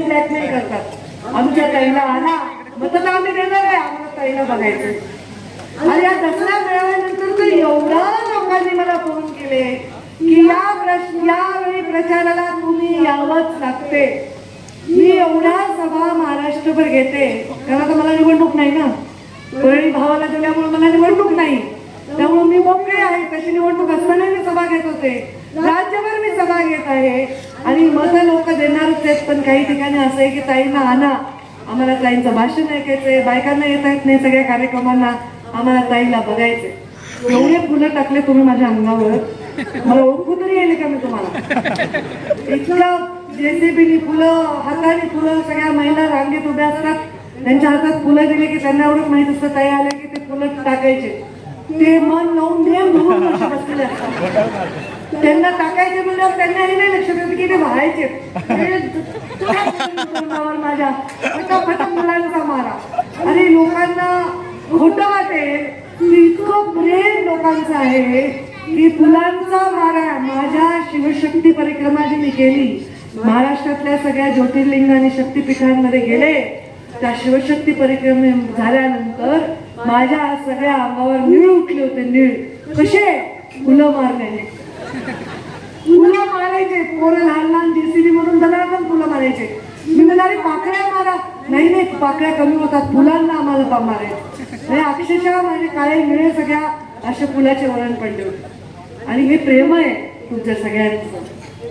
Blackmail करतात. आमच्या ताईला आणा, मतदान आम्ही देणार आहे, आम्हाला ताईला बघायचं. आणि या दसरा मेळाव्यानंतर तर एवढं लोकांनी मला फोन केले की यावेळी प्रचाराला तुम्ही यावंच लागते. मी एवढ्या सभा महाराष्ट्रभर घेते, कारण आता मला निवडणूक नाही ना, कोणी भावाला दिल्यामुळे मला निवडणूक नाही, त्यामुळे मी मोकळे आहे. तशी निवडणूक असताना मी सभा घेत होते, राज्यभर मी सभा घेत आहे आणि मत लोक देणारच आहेत. पण काही ठिकाणी असं आहे की ताईंना आणा, आम्हाला ताईंचं भाषण ऐकायचंय, बायकांना येता येत नाही सगळ्या कार्यक्रमांना, आम्हाला ताईला बघायचंय. एवढे फुलं टाकले तुम्ही माझ्या अंगावर, मला ओळखू तरी येईल का मी तुम्हाला? इतकं जेसीबीनी फुलं, हाताने फुलं, सगळ्या महिला रांगेत उभ्या असतात, त्यांच्या हातात फुलं दिले की त्यांना एवढंच माहित असतं ताई आल्या की ते फुलं टाकायचे. ते मन लावून नेम धरून बसलेले असतात, त्यांना टाकायचे म्हणजे त्यांनाही नाही लक्षात येतं की ते व्हायचे. माझ्या फटाफट मुलांचा मारा. आणि लोकांना खोटं वाटेल, इतकं प्रेम लोकांचं आहे की फुलांचा मारा. माझ्या शिवशक्ती परिक्रमा जी मी केली, महाराष्ट्रातल्या सगळ्या ज्योतिर्लिंग आणि शक्तिपीठांमध्ये गेले, त्या शिवशक्ती परिक्रमे झाल्यानंतर माझ्या सगळ्या अंगावर निळ उठले होते. निळ कसे? फुलं मारल्याने. फुलं मारायचे, पोरं लहान लहान जेसीबी म्हणून दनादन फुलं मारायचे. मी म्हणाले पाकळ्या मारा, नाही नाही पाकळ्या कमी होतात, फुलांना आम्हाला मारायचे. अक्षरशः माझे काळे निळे सगळ्या अशा फुलाचे वळण पडले होते. आणि हे प्रेम आहे तुमच्या सगळ्यांचं,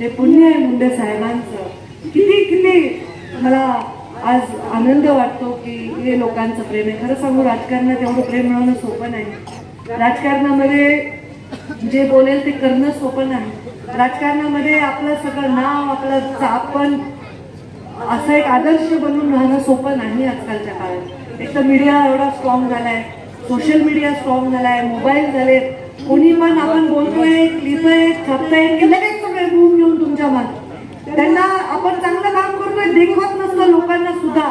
हे पुण्य आहे मुंडे साहेबांचं. किती किती मला आज आनंद वाटतो की हे लोकांचं प्रेम आहे. खरं सांगू, राजकारणात एवढं प्रेम मिळवणं सोपं नाही. राजकारणामध्ये जे बोलेल ते करणं सोपं नाही. राजकारणामध्ये आपलं सगळं नाव, आपलं आपण असं एक आदर्श बनून राहणं सोपं नाही आजकालच्या काळात. एक तर मीडिया एवढा स्ट्रॉंग झालाय, सोशल मीडिया स्ट्रॉंग झालाय, मोबाईल झाले, कोणी पण आपण बोलतोय, लिहितोय, छापतोय की लगेच सगळे रूम घेऊन तुमच्या मागे. त्यांना आपण चांगलं काम करतोय देखवत नसतं लोकांना सुद्धा.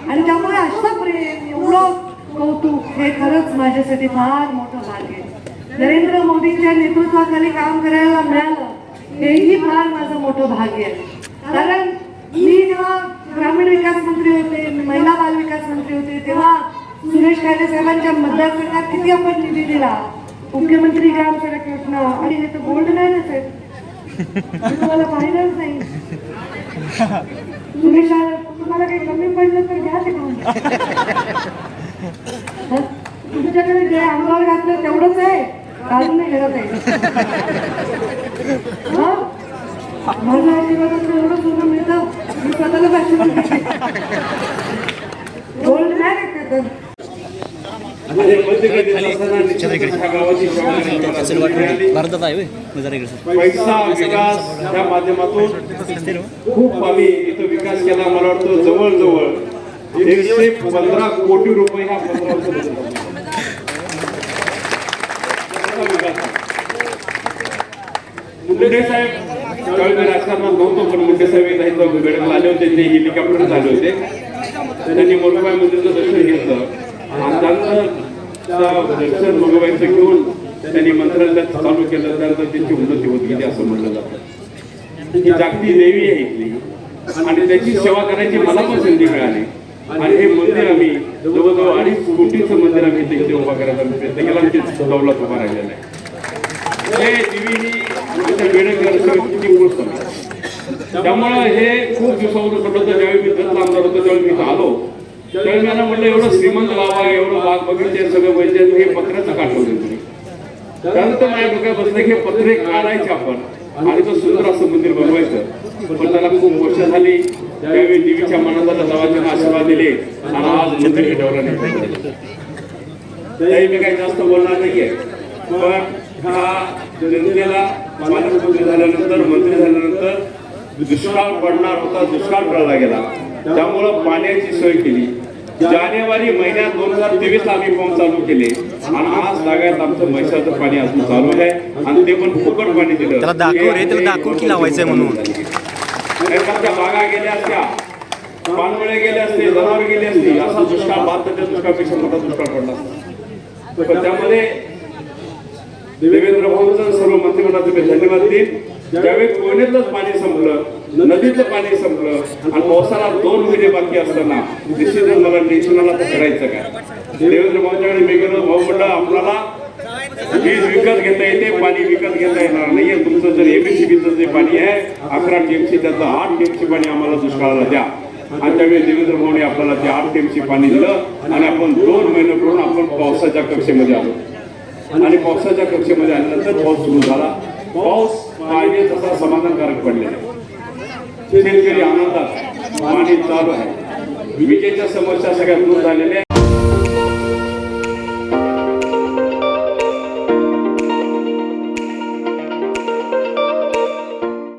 आणि त्यामुळे असं प्रेम, एवढं कौतुक, हे खरंच माझ्यासाठी फार मोठं भाग्य आहे. नरेंद्र मोदींच्या नेतृत्वाखाली काम करायला मिळालं, हेही फार माझं मोठं भाग्य आहे. कारण मी जेव्हा ग्रामीण विकास मंत्री होते, महिला बाल विकास मंत्री होते, तेव्हा सुरेश कायदे साहेबांच्या मतदारसंघात किती आपण निधी दिला. मुख्यमंत्री ग्राम सडक योजना, आणि हे तर गोल्ड मॅनच आहे, तुम्हाला पाहिलंच नाही. सुरेश तुम्हाला काही कमी पडलं तर घ्या ते करून. तुमच्याकडे जे अंगावर घातलं तेवढंच आहे, काढून नाही घरात आहे. माझ्या आशीर्वादाचं एवढं सोनं मिळतं, मी स्वतःला आशीर्वाद गोल्ड मॅन आहे. पैसा विकास या माध्यमातून खूप आम्ही इथं विकास केला. मला वाटतं जवळजवळ 115 कोटी रुपये ह्या 15 वर्षात. मुंडे साहेब त्यावेळी राजकारणात नव्हतो, पण मुंडे साहेब एकदा इथं गडला आले होते, ते हेलिकॉप्टर आले होते, त्यांनी मोरोबाई मंदिरचं दर्शन घेतलं आणि त्यानंतर दर्शन मोरोबाईचं घेऊन त्यांनी मंत्रालयात चालू केलं. त्यानंतर त्यांची उन्नती होत गेली असं म्हणलं जातं. ही जागती देवी आहे इथली आणि त्याची सेवा करायची मला पण संधी मिळाली. आणि हे मंदिर आम्ही जवळजवळ 2.5 कोटीचं मंदिर आम्ही इथे उभा करायचा प्रयत्न केला. आमची दौलत उभा राहिलेला आहे. हे देवीनी त्यामुळं हे खूप दिवसावरून म्हटलं होतं. ज्यावेळी मी दत्त आमदार होतो त्यावेळी मी आलो, त्यावेळी मी म्हटलं एवढं श्रीमंत गाव आहे, एवढं बाग बगीचे सगळं पाहिजे, हे पत्र्याचं काढलं तुम्ही. त्यानंतर माझ्या डोक्यात बसलं की हे पत्रे काढायचे आपण आणि तो सुंदर असं मंदिर बनवायचं. पण त्याला खूप वर्ष झाली. त्यावेळी देवीच्या मनाला दवाचे आशीर्वाद दिले आणि आज मंदिर ठेवलं नाही. त्याही मी काही जास्त बोलणार नाहीये. पण हा जनतेला पालकमंत्री झाल्यानंतर, मंत्री झाल्यानंतर दुष्काळ पडणार होता, दुष्काळ पडला गेला. त्यामुळं पाण्याची सोय केली. जानेवारी महिन्यात 2023 आम्ही पंप चालू केले आणि आज जागात आमचं म्हैसाचं पाणी अजून चालू आहे आणि ते पण फुकट पाणी दिलं. दाखव की लावायचंय म्हणून एखाद्या बागा गेल्या असत्या, पानवळे गेले असते, जनावर गेले असते, असा दुष्काळ 72 दुष्काळपेक्षा मोठा दुष्काळ पडला असता. पण त्यामध्ये देवेंद्र भाऊंचं सर्व मंत्रिमंडळाचे धन्यवाद देईन. ज्यावेळी कोयनेतच पाणी संपलं नदीचं पाणी संपलं आणि पावसाला 2 महिने बाकी असताना डिसिजन मला टेन्शनला तर करायचं काय. देवेंद्र भाऊंच्याकडे मी गेलो, भाऊ म्हटलं आपल्याला वीज विकत घेता येते, पाणी विकत घेता येणार नाहीये. तुमचं जर एमएससीबीचं जे पाणी आहे 11 टीएमसी त्याचं 8 टीएमसी पाणी आम्हाला दुष्काळाला द्या. आणि त्यावेळी देवेंद्र भाऊने आपल्याला ते 8 टीएमसी पाणी दिलं आणि आपण 2 महिने करून आपण पावसाच्या कक्षेमध्ये आलो. आणि पावसाच्या कक्षेमध्ये आल्यानंतर पाऊस सुरू झाला. पाऊस पाहिजे तसा समाधानकारक पडलेला. शेतकरी आनंदात, पाणी चालू आहे. विजेच्या समस्या सगळ्यात दूर झालेल्या